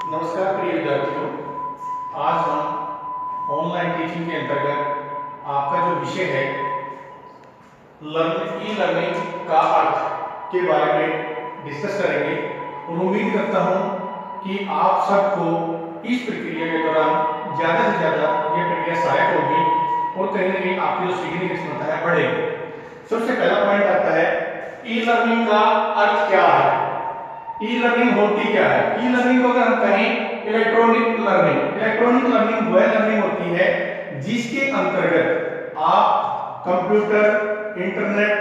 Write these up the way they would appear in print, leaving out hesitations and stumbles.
नमस्कार प्रिय विद्यार्थियों। आज हम ऑनलाइन टीचिंग के अंतर्गत आपका जो विषय है ई लर्निंग का अर्थ के बारे में डिस्कस करेंगे और उम्मीद करता हूं कि आप सबको इस प्रक्रिया के दौरान ज़्यादा से ज़्यादा ये प्रक्रिया सहायक होगी और कहीं ना कहीं आपकी जो सीखने की क्षमता है बढ़ेगी। सबसे पहला पॉइंट आता है ई लर्निंग का अर्थ क्या है। ई लर्निंग होती क्या है? ई लर्निंग को अगर हम कहें इलेक्ट्रॉनिक लर्निंग वह लर्निंग होती है जिसके अंतर्गत आप कंप्यूटर, इंटरनेट,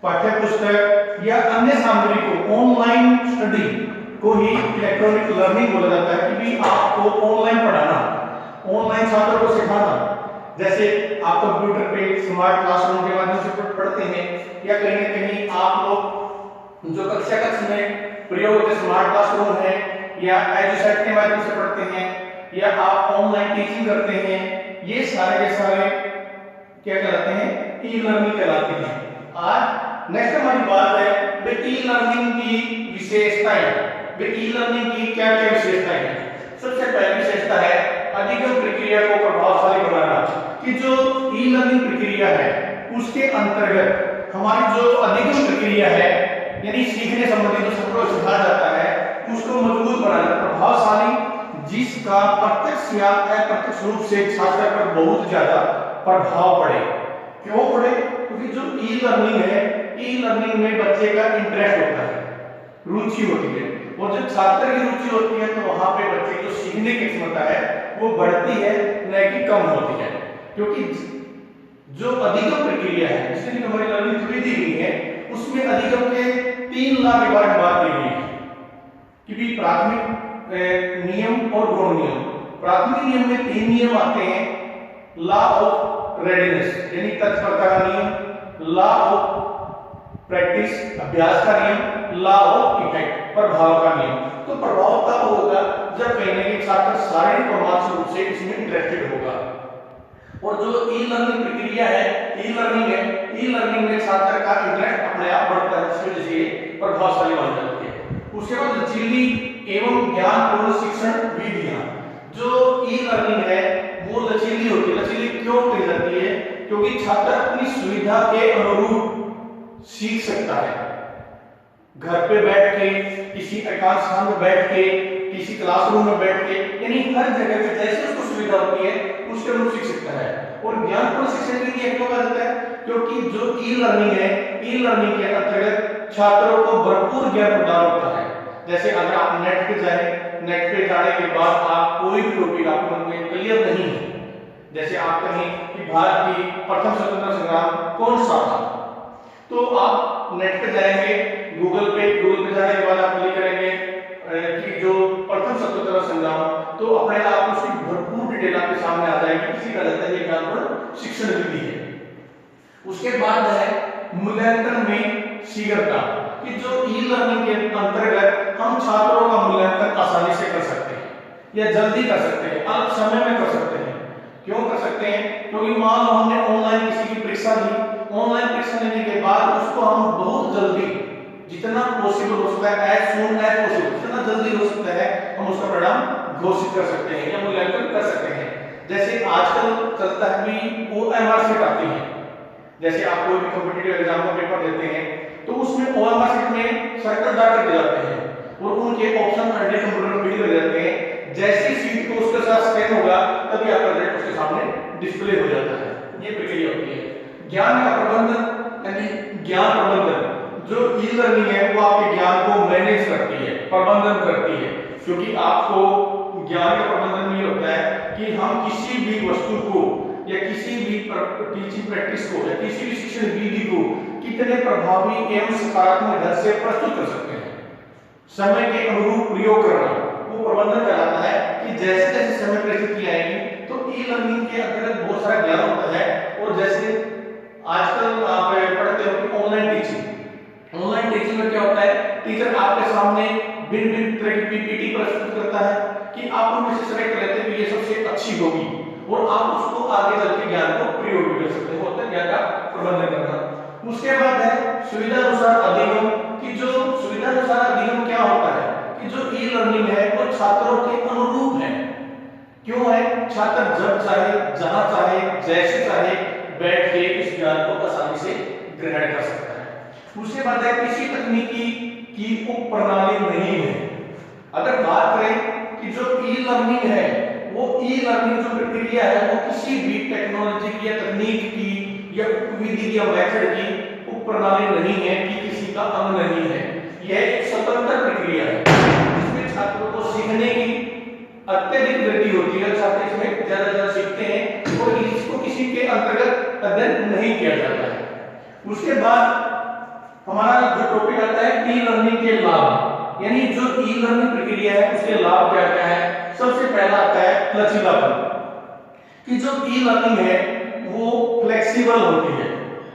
पाठ्य पुस्तक या अन्य सामग्री को ऑनलाइन स्टडी को ही इलेक्ट्रॉनिक लर्निंग बोला जाता है। कि भी आपको ऑनलाइन पढ़ाना, ऑनलाइन छात्रों को सिखाना। जैसे आप कंप्यूटर पे स्मार्ट क्लासरूम के माध्यम से पढ़ते हैं या कहीं ना कहीं आप लोग जो कक्षा में प्रयोग होते स्मार्ट क्लासरूम है या एजुसेट के माध्यम से पढ़ते हैं या आप ऑनलाइन टीचिंग करते हैं, ये सारे के सारे क्या कहलाते हैं? ई लर्निंग कहलाते हैं। आज नेक्स्ट हमारी बात है ई लर्निंग की विशेषताएं। ई लर्निंग की क्या क्या विशेषताएं हैं? सबसे पहली विशेषता है अधिगम प्रक्रिया को प्रभावशाली बनाना। कि जो ई लर्निंग प्रक्रिया है उसके अंतर्गत हमारी जो अधिगम प्रक्रिया है यानी सीखने संबंधी जो सबको सिखाया जाता है उसको मजबूत बनाना, प्रभावशाली, जिसका प्रत्यक्ष या अप्रत्यक्ष रूप से छात्र पर बहुत ज्यादा प्रभाव पड़े। क्यों पड़े? क्योंकि जो ई लर्निंग है, ई लर्निंग में बच्चे का इंटरेस्ट होता है, रुचि होती है, और जब छात्र की रुचि होती है तो वहां पे बच्चे की जो सीखने की क्षमता है वो बढ़ती है, न कि कम होती है। क्योंकि जो अधिगम प्रक्रिया है जिससे हमारी लर्निंग जुड़ी दी गई है उसमें अधिगम के 3 ला के बारे में बात की गई है कि भी प्राथमिक नियम और गौण नियम। प्राथमिक नियम में 3 नियम आते हैं। लॉ ऑफ रेडीनेस यानी तत्परता का नियम, लॉ ऑफ प्रैक्टिस अभ्यास का नियम, लॉ ऑफ इफेक्ट प्रभाव का नियम। तो प्रभाव तब होगा जब कहीं ना कहीं छात्र शारीरिक और मानसिक रूप से इसमें इंटरेस्टेड होगा। और जो ई लर्निंग प्रक्रिया है, ई लर्निंग में छात्र का इंटरेस्ट अपने आप बढ़ता है, जिसकी वजह से प्रभावशाली बन जाती है। उसके बाद लचीली एवं ज्ञानपूर्ण शिक्षण विधियां। जो ई लर्निंग है वो लचीली होती है। लचीली क्यों कही जाती है? क्योंकि छात्र अपनी सुविधा के अनुरूप सीख सकता है। घर पे बैठ के, किसी एकांत स्थान में बैठ के, किसी क्लासरूम में बैठ के, यानी हर जगह पे जैसे उसको सुविधा होती है उसके अनुरूप सीख सकता है। और ज्ञानपूर्ण शिक्षण के लिए क्यों कहा जाता है? क्योंकि जो ई लर्निंग है, ई लर्निंग के अंतर्गत छात्रों को भरपूर ज्ञान प्रदान होता है। जैसे अगर आप नेट पे जाए, नेट पे जाने के बाद आप कोई भी टॉपिक आपके मन में क्लियर नहीं है, जैसे आप कहें कि भारत की प्रथम स्वतंत्रता संग्राम कौन सा था, तो आप नेट पे जाएंगे, गूगल पे जाने के बाद आप क्लिक करेंगे कि जो प्रथम स्वतंत्रता संग्राम, तो अपने आप उसकी भरपूर डिटेल आपके सामने आ जाएगी। इसी का रहता है ये ज्ञानपूर्ण शिक्षण विधि है। उसके बाद है मूल्यांकन में शीघ्रता। कि जो ई लर्निंग के अंतर्गत हम छात्रों का मूल्यांकन आसानी से कर सकते हैं या जल्दी कर सकते हैं, अल्प समय में कर सकते हैं। क्यों कर सकते हैं? क्योंकि मान लो हमने ऑनलाइन किसी की परीक्षा दी, ऑनलाइन परीक्षा लेने के बाद उसको हम बहुत जल्दी, जितना पॉसिबल हो सकता है, एज सून एज पॉसिबल, जितना जल्दी हो सकता है हम उसका परिणाम घोषित कर सकते हैं या मूल्यांकन कर सकते हैं। जैसे आजकल चलता है कि ओएमआर शीट आती है। जैसे आप कोई भी कॉम्पिटिटिव एग्जाम का पेपर देते हैं तो उसमें ओएमआर शीट में सर्कल डाल कर दिए जाते हैं और उनके ऑप्शन अंडर कंप्यूटर में फिल कर जाते हैं। जैसी शीट को उसके साथ स्कैन होगा तभी आपका रिजल्ट उसके सामने डिस्प्ले हो जाता है। ये प्रक्रिया होती है। ज्ञान का प्रबंधन यानी ज्ञान प्रबंधन, जो ई लर्निंग है वो आपके ज्ञान को मैनेज करती है, प्रबंधन करती है। क्योंकि आपको ज्ञान का प्रबंधन में होता है कि हम किसी भी वस्तु को या किसी भी टीचिंग प्रैक्टिस को या किसी भी शिक्षण विधि को कितने प्रभावी एवं सकारात्मक ढंग से प्रस्तुत कर सकते हैं, समय के अनुरूप प्रयोग करना, वो प्रबंधन कराता है। कि जैसे जैसे समय परिस्थिति आएगी तो ई लर्निंग के अंतर्गत बहुत सारा ज्ञान होता है। और जैसे आजकल आप पढ़ते हो कि ऑनलाइन टीचिंग में क्या होता है? टीचर आपके सामने भिन्न तरह की पीपीटी प्रस्तुत करता है कि आप उनमें से सेलेक्ट कर लेते हैं कि ये सबसे अच्छी होगी और आप उसको आगे चल के ज्ञान को प्रयोग भी कर सकते हो। होता है ज्ञान का प्रबंधन करना। उसके बाद है सुविधा अनुसार अधिगम। कि जो सुविधा अनुसार अधिगम क्या होता है? कि जो ई लर्निंग है वो छात्रों के अनुरूप है। क्यों है? छात्र जब चाहे, जहां चाहे, जैसे चाहे बैठ के इस ज्ञान को आसानी से ग्रहण कर सकता है। उसके बाद है किसी तकनीकी की उप प्रणाली नहीं है। अगर बात करें कि जो ई लर्निंग है, वो ई लर्निंग जो प्रक्रिया है वो किसी भी टेक्नोलॉजी की या तकनीक की या विधि या मेथड की उप प्रणाली नहीं है कि किसी का अंग नहीं है। यह एक स्वतंत्र प्रक्रिया है जिसमें छात्रों को सीखने की अत्यधिक वृद्धि होती है। छात्र इसमें ज्यादा सीखते हैं और इसको किसी के अंतर्गत अध्ययन नहीं किया जाता है। उसके बाद हमारा जो टॉपिक आता है ई लर्निंग के लाभ, यानी जो ई लर्निंग प्रक्रिया है उसके लाभ क्या क्या है। सबसे पहला आता है लचीलापन, कि जो ई लर्निंग है वो फ्लेक्सिबल होती है।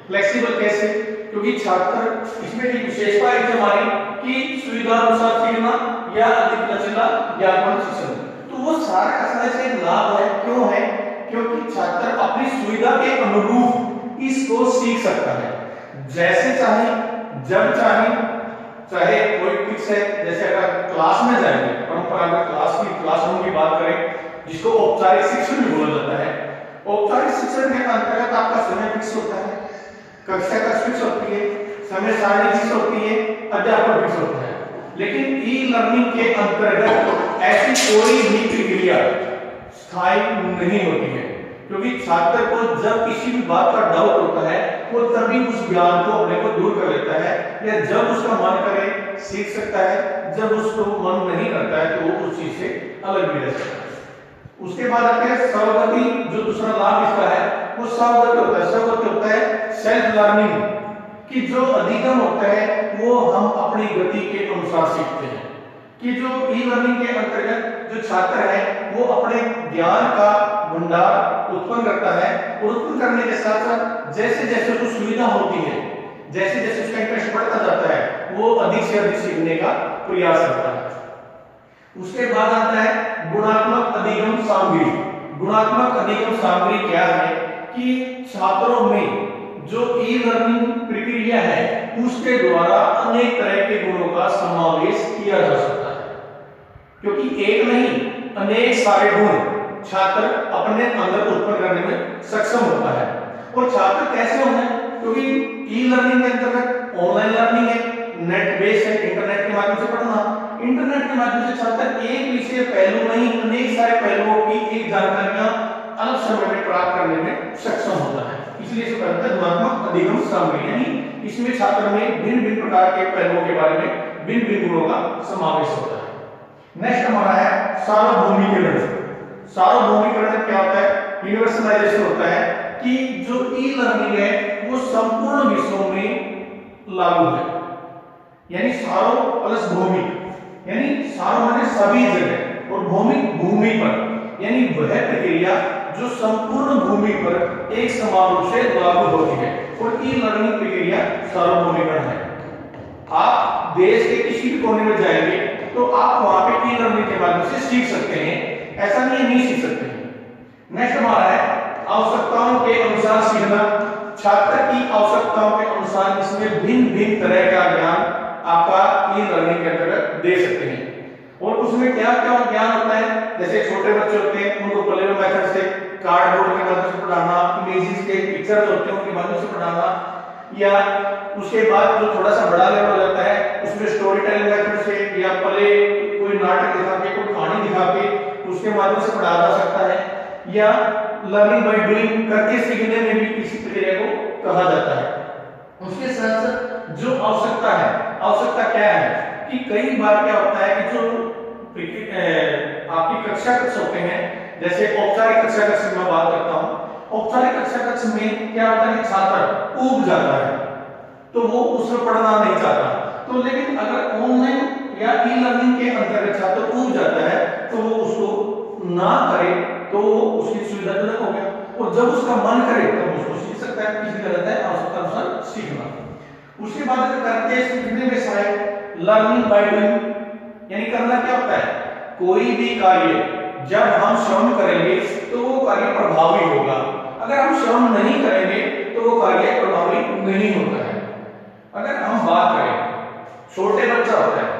फ्लेक्सिबल कैसे? क्योंकि छात्र इसमें एक विशेषता है हमारी कि सुविधा अनुसार सीखना या अधिक लचीला ज्ञान शिक्षण, तो वो सारा का सारा से लाभ है। क्यों है? क्योंकि छात्र अपनी सुविधा के अनुरूप इसको सीख सकता है, जैसे चाहे, जब चाहे। चाहे कोई फिक्स है, जैसे अगर क्लास में जाएंगे, परंपरागत क्लासरूम की बात करें जिसको औपचारिक शिक्षण भी बोला जाता है। औपचारिक शिक्षण के अंतर्गत आपका समय फिक्स होता है, कक्षा का फिक्स होती है, समय सारणी फिक्स होती है, अध्यापक फिक्स होता है। लेकिन ई लर्निंग के अंतर्गत ऐसी कोई भी प्रक्रिया स्थायी नहीं होती है, क्योंकि छात्र को जब किसी भी बात का डाउट होता है वो तभी उस ज्ञान को अपने को दूर कर लेता है, या जब उसका मन करे सीख सकता है, जब उसको मन नहीं करता है तो वो उस चीज से अलग भी रह सकता है। उसके बाद आते हैं स्वगति, जो दूसरा लाभ इसका है वो स्वगति होता है। स्वगति होता है सेल्फ लर्निंग, कि जो अधिगम होता है वो हम अपनी गति के अनुसार सीखते हैं। कि जो ई लर्निंग के अंतर्गत जो छात्र है वो अपने ज्ञान का भंडार उत्पन्न करता है, और उत्पन्न करने के साथ साथ जैसे जैसे उसको सुविधा होती है, जैसे जैसे उसका इंटरेस्ट बढ़ता जाता है, वो अधिक से अधिक सीखने का प्रयास करता है। उसके बाद आता है गुणात्मक अधिगम सामग्री। गुणात्मक अधिगम सामग्री क्या है? कि छात्रों में जो ई लर्निंग प्रक्रिया है उसके द्वारा अनेक तरह के गुणों का समावेश किया जा सकता है, क्योंकि एक नहीं अनेक सारे गुण छात्र अपने अंदर उत्पन्न करने में सक्षम होता है। और छात्र कैसे होंगे? क्योंकि ई लर्निंग के अंतर्गत ऑनलाइन लर्निंग है, नेट बेस्ड है, इंटरनेट के माध्यम से पढ़ना। इंटरनेट के माध्यम से छात्र एक विषय पहलू नहीं अनेक सारे पहलुओं की एक जानकारियां अलग समय में प्राप्त करने में सक्षम होता है। इसलिए इसे कहते हैं गुणात्मक अधिगम सामग्री, यानी इसमें छात्र में भिन्न भिन्न प्रकार के पहलुओं के बारे में भिन्न भिन्न गुणों का समावेश होता है। नेक्स्ट हमारा है सार्वभौमिकरण। सार्वभौमिकरण क्या होता है? यूनिवर्सलाइजेशन होता है कि जो ई लर्निंग है वो संपूर्ण विषयों में लागू है, यानी सार्व प्लस भौमिक, यानी सार्व माने सभी जगह और भौमिक भूमि पर, यानी वह प्रक्रिया जो संपूर्ण भूमि पर एक समान रूप से लागू होती है, और ई लर्निंग प्रक्रिया सार्वभौमिकरण है। आप देश के किसी भी कोने में जाएंगे तो आप वहां पे ई लर्निंग के माध्यम से सीख सकते हैं, ऐसा नहीं सीख सकते हैं। नेक्स्ट हमारा है आवश्यकताओं के अनुसार सीखना। छात्र की आवश्यकताओं के अनुसार इसमें भिन्न भिन्न तरह का ज्ञान आपका ई लर्निंग के अंतर्गत दे सकते हैं। और उसमें क्या क्या ज्ञान होता है? जैसे छोटे बच्चे होते हैं उनको प्ले मेथड से, कार्डबोर्ड के माध्यम से पढ़ाना, इमेजेस के पिक्चर्स होते हैं उनके माध्यम से पढ़ाना, या उसके बाद जो थोड़ा सा बड़ा लेवल हो जाता है उसमें स्टोरी टेलिंग मेथड से या प्ले कोई नाटक दिखा के कोई कहानी दिखा के उसके माध्यम से पढ़ाया जा सकता है, या लर्निंग बाय डूइंग करके सीखने में भी इसी प्रक्रिया को कहा जाता है। उसके साथ साथ जो आवश्यकता है, आवश्यकता क्या है कि कई बार क्या होता है कि जो आपकी कक्षा कक्ष होते हैं, जैसे औपचारिक कक्षा कक्ष में मैं बात करता हूं, औपचारिक कक्षा कक्ष में क्या होता है कि छात्र ऊब जाता है तो वो उसमें पढ़ना नहीं चाहता, तो लेकिन अगर ऑनलाइन या ई लर्निंग के अंतर्गत छात्र ऊब जाता है तो वो उसको ना करे तो उसकी सुविधाजनक हो गया, और जब उसका मन करे तब तो उसको सीख सकता है। किसी तरह है आवश्यकता अनुसार सीखना। उसके बाद अगर करते सीखने में सहायक लर्निंग बाय डूइंग, यानी करना क्या होता है? कोई भी कार्य जब हम श्रम करेंगे तो वो कार्य प्रभावी होगा, अगर हम श्रम नहीं करेंगे तो वो कार्य प्रभावी नहीं होता है। अगर हम बात करें छोटे बच्चा होता है,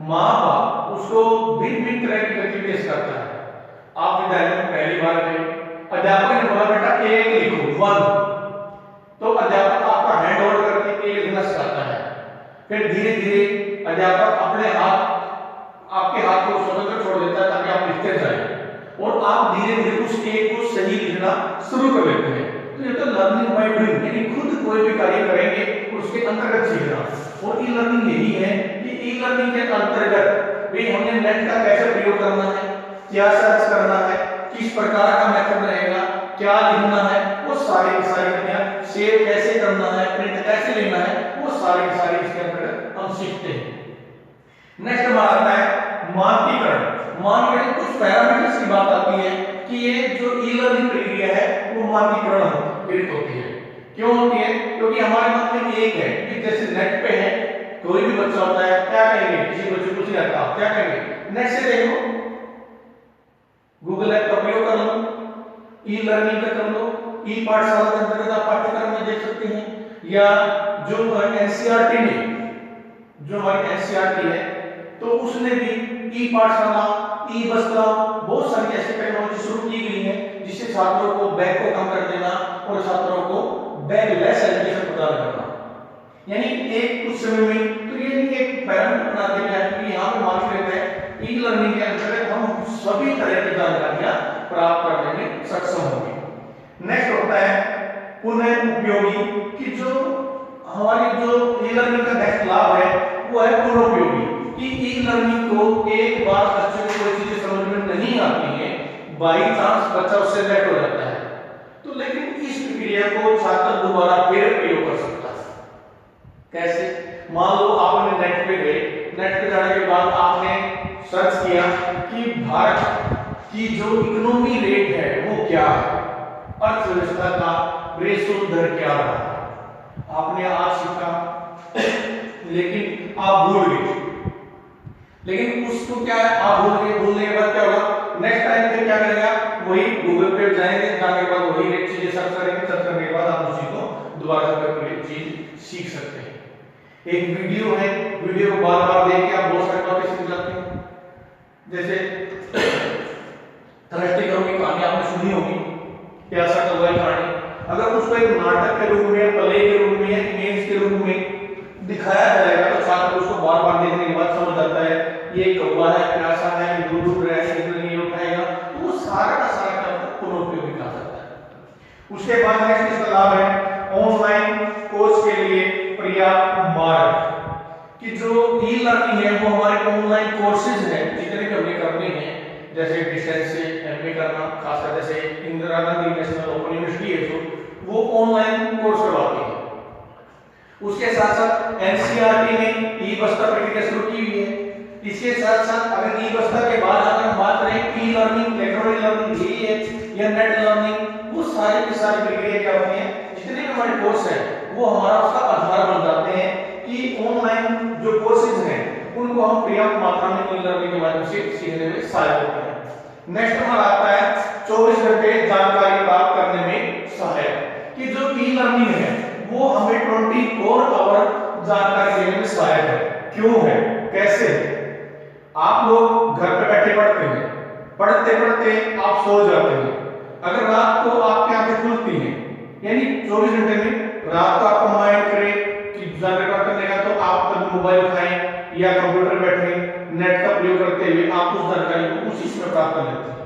माँ बाप उसको भिन्न भिन्न तरह की गतिविधियां करता है। आप विद्यालय में पहली बार गए, अध्यापक ने बोला बेटा एक लिखो, 1, तो अध्यापक आपका हैंड ओवर करके एक लिखना सिखाता है। फिर धीरे धीरे अध्यापक अपने हाथ, आपके हाथ को स्वतंत्र छोड़ देता है ताकि आप लिखते जाएं और आप धीरे धीरे उस एक को सही लिखना शुरू कर लेते हैं। तो ये तो लर्निंग बाय डूइंग, यानी खुद कोई भी कार्य करेंगे उसके अंतर्गत सीखना। और ई लर्निंग यही है कि ई लर्निंग के अंतर्गत भी हमने नेट का कैसे प्रयोग करना है, क्या सर्च करना है, किस प्रकार का मेथड रहेगा, क्या लिखना है, वो सारी की सारी विधियां, सेव कैसे करना है, प्रिंट कैसे लेना है, वो सारी की सारी इसके अंतर्गत हम सीखते हैं। नेक्स्ट हमारा आता है मानकीकरण। मानकीकरण कुछ पैरामीटर्स की बात आती है कि ये जो ई लर्निंग प्रक्रिया है वो मानकीकरण होती है। क्यों होती है? क्योंकि हमारे मन में एक है कि जैसे नेट पे है, कोई भी बच्चा होता है, क्या कहेंगे, किसी बच्चे कुछ नहीं आता, क्या कहेंगे, नेट से देख लो, गूगल ऐप का प्रयोग कर लो, ई लर्निंग का कर लो, ई पाठशाला के अंतर्गत आप पाठ्यक्रम में देख सकते हैं, या जो एनसीईआरटी ने, जो हमारी एनसीईआरटी है, तो उसने भी ई पाठशाला, ई बस्ता, बहुत सारी ऐसी टेक्नोलॉजी शुरू की गई है जिससे छात्रों को बैग को कम कर देना और छात्रों को बैगलेस एजुकेशन प्रदान करना। यानी एक कुछ समय में तो ये एक पैरामीटर बना दिया गया है कि यहाँ पे मान लेते हैं ई लर्निंग के अंतर्गत हम सभी तरह की जानकारियां प्राप्त करने में सक्षम होंगे। नेक्स्ट होता है पुनः उपयोगी, कि जो हमारी जो ई लर्निंग का नेक्स्ट लाभ है वो है पुनः उपयोगी, कि ई लर्निंग को एक बार बच्चे को कोई चीज समझ में नहीं आती है, बाई चांस बच्चा उससे लेट हो जाता है, तो लेकिन इस प्रक्रिया को छात्र दोबारा फिर प्रयोग कर सकता है। कैसे? मान लो आपने नेट पे गए, नेट पे जाने के बाद आपने सर्च किया कि भारत की जो इकोनॉमी रेट है वो क्या है, अर्थव्यवस्था का ग्रेसुल दर क्या रहा, आपने आज सीखा लेकिन आप भूल गए, लेकिन उसको क्या है, आप भूल गए, भूलने के बाद क्या होगा, नेक्स्ट टाइम पे क्या करेगा, वही गूगल पे जाएंगे, जाने के बाद वही रेट चीजें सर्च करेंगे, सर्च करने के बाद आप उसी को दोबारा से कोई चीज सीख सकते हैं। एक वीडियो है, वीडियो को बार बार देख के आप बहुत सारी बातें सीख जाते हैं। जैसे थर्स्टी करो की कहानी आपने सुनी होगी, प्यासा कौवा की कहानी, अगर उसको एक नाटक के रूप में, प्ले के रूप में, इमेज के रूप में दिखाया जाएगा तो छात्र उसको बार बार देखने के बाद समझ आता है ये कौवा है, प्यासा है, ये दूर दूर रह है, इधर नहीं उठाएगा, तो वो सारा का सारा पुनः उपयोगी कहा जाता है। उसके बाद नेक्स्ट इसका लाभ है ऑनलाइन कोर्स के लिए पर्याप्त मार्ग, कि जो ई लर्निंग है वो हमारे ऑनलाइन कोर्सेज हैं जितने भी हमने करने हैं, जैसे डिस्टेंस से एमए करना, खासकर जैसे Indira Gandhi national open university है जो वो ऑनलाइन कोर्स करवाती है। उसके साथ साथ एनसीईआरटी ने ई बस्ता प्रक्रिया शुरू की हुई है। इसके साथ साथ अगर ई बस्ता के बाद अगर हम बात करें ई लर्निंग, इलेक्ट्रॉनिक लर्निंग, डीईएच या नेट लर्निंग, वो सारी की सारी प्रक्रिया क्या होती है, जितने भी हमारे कोर्स हैं वो हमारा उसका आधार बन जाते हैं कि ऑनलाइन जो कोर्सेज हैं उनको हम पर्याप्त मात्रा में ई लर्निंग के माध्यम से सीखने में सहायक होते हैं। नेक्स्ट हमारा आता है 24 घंटे जानकारी प्राप्त करने में सहायक, कि जो ई लर्निंग है वो हमें 24 आवर जानकारी देने में सहायक है। क्यों है, कैसे है? आप लोग घर पे बैठे पढ़ते हैं, पढ़ते पढ़ते आप सो जाते हैं, अगर रात को आपकी आंखें खुलती हैं, यानी 24 घंटे में रात को आपका माइंड करे कि जानकारी प्राप्त करने का, तो आप तब मोबाइल उठाएं या कंप्यूटर बैठे नेट का प्रयोग करते हुए आप उस जानकारी को उसी समय प्राप्त कर लेते हैं।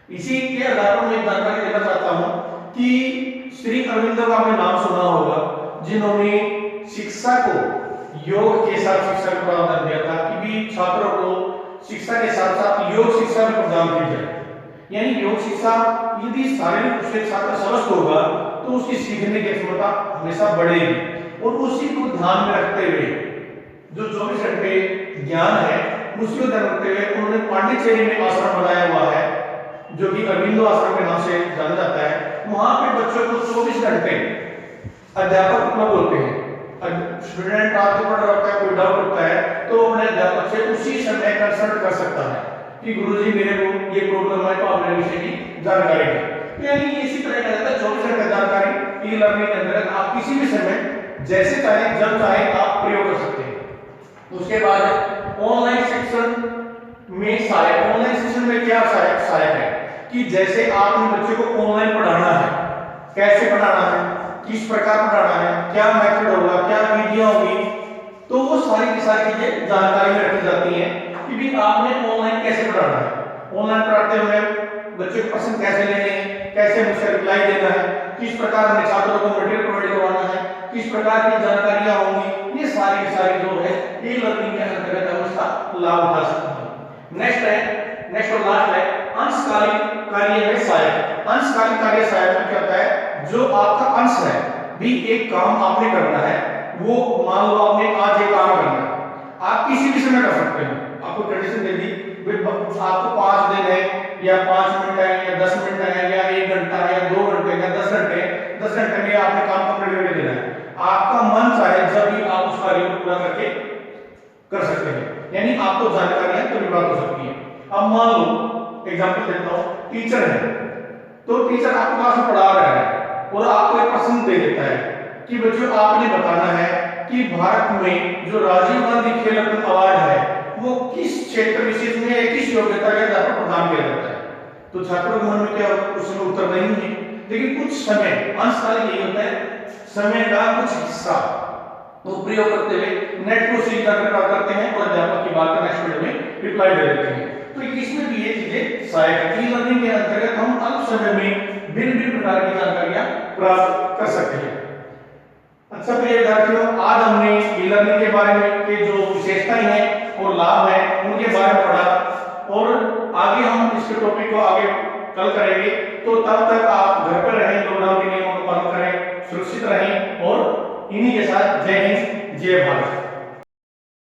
इसी के आधार पर मैं जानकारी देना चाहता हूं कि श्री अरविंदो का आपने नाम सुना होगा, जिन्होंने शिक्षा को योग के साथ शिक्षा को प्रदान दिया था कि भी छात्रों को शिक्षा के साथ साथ योग शिक्षा भी प्रदान की जाए। यानी योग शिक्षा यदि शारीरिक रूप से छात्र स्वस्थ होगा तो उसकी सीखने की क्षमता हमेशा बढ़ेगी, और उसी को ध्यान में रखते हुए जो 24 घंटे ज्ञान है उसको ध्यान रखते हुए उन्होंने पांडिचेरी में आश्रम बनाया हुआ है जो कि अरविंदो आश्रम के नाम से जाना जाता है। वहां पे बच्चों को 24 घंटे अध्यापक उपलब्ध होते हैं। स्टूडेंट आपसे पढ़ रहा होता है, कोई डाउट होता है तो अपने अध्यापक से उसी समय कंसल्ट कर सकता है कि गुरुजी मेरे को ये प्रॉब्लम है तो आप मेरे विषय की जानकारी दें। यानी इसी तरह का रहता है 24 घंटे जानकारी ई लर्निंग के अंदर आप किसी भी समय जैसे चाहे जब चाहे आप प्रयोग कर सकते हैं। उसके बाद ऑनलाइन शिक्षण में सहायक, ऑनलाइन सेशन में क्या सहायक है कि जैसे आपने बच्चे को ऑनलाइन पढ़ाना है, कैसे पढ़ाना है, किस प्रकार पढ़ाना है, क्या मेथड होगा, क्या विधियां होगी, तो वो सारी की सारी चीजें जानकारी में रखी जाती हैं कि भी आपने ऑनलाइन कैसे पढ़ाना है, ऑनलाइन पढ़ाते हुए बच्चे को प्रश्न कैसे लेने हैं, कैसे उसका रिप्लाई देना है, किस प्रकार हमने छात्रों को मटेरियल प्रोवाइड करवाना है, किस प्रकार की जानकारियां होंगी, ये सारी की सारी जो है ई लर्निंग के अंतर्गत हम उसका लाभ उठा सकते हैं। नेक्स्ट और लास्ट है अंशकालिक कार्य में सहायक। अंशकालिक कार्य सहायक में क्या होता है, जो आपका अंश है भी एक काम आपने करना है, वो मान लो आपने आज एक काम करना है, आप किसी भी समय कर सकते हैं, आपको कंडीशन दे दी आपको 5 दिन है या 5 मिनट है या 10 मिनट है या 1 घंटा है या 2 घंटे या 10 घंटे, 10 घंटे में आपने काम कंप्लीट करके देना है, आपका मन चाहे जब भी आप उस कार्य को पूरा करके कर सकते हैं, यानी आपको जानकारियां कभी प्राप्त हो सकती है। अब मान लो एग्जांपल देता हूं, टीचर है तो टीचर आपको क्लास में पढ़ा रहा है और आपको एक प्रश्न दे देता है कि बच्चों आपने बताना है कि भारत में जो राजीव गांधी खेल रत्न अवार्ड है वो किस क्षेत्र विशेष में किस योग्यता के आधार पर प्रदान किया जाता है। तो छात्रों के मन में क्या उसमें उत्तर नहीं है, लेकिन कुछ समय अंशकालिक यही होता है, समय का कुछ हिस्सा वो प्रयोग करते हुए नेट को सीख प्राप्त करते हैं और अध्यापक की बात का नेक्स्ट मिनट में रिप्लाई दे देते हैं। तो इसमें भी ये चीजें सहायक है। ई लर्निंग के अंतर्गत हम अल्प समय में भिन्न प्रकार की जानकारियां प्राप्त कर सकते हैं। अच्छा प्रिय विद्यार्थियों, आज हमने ई लर्निंग के बारे में के जो विशेषताएं हैं और लाभ हैं उनके बारे में पढ़ा और आगे हम इसके टॉपिक को आगे कल करेंगे। तो तब तक आप घर पर रहें, लॉकडाउन के नियमों का पालन करें, सुरक्षित रहें और इन्हीं के साथ जय हिंद जय भारत।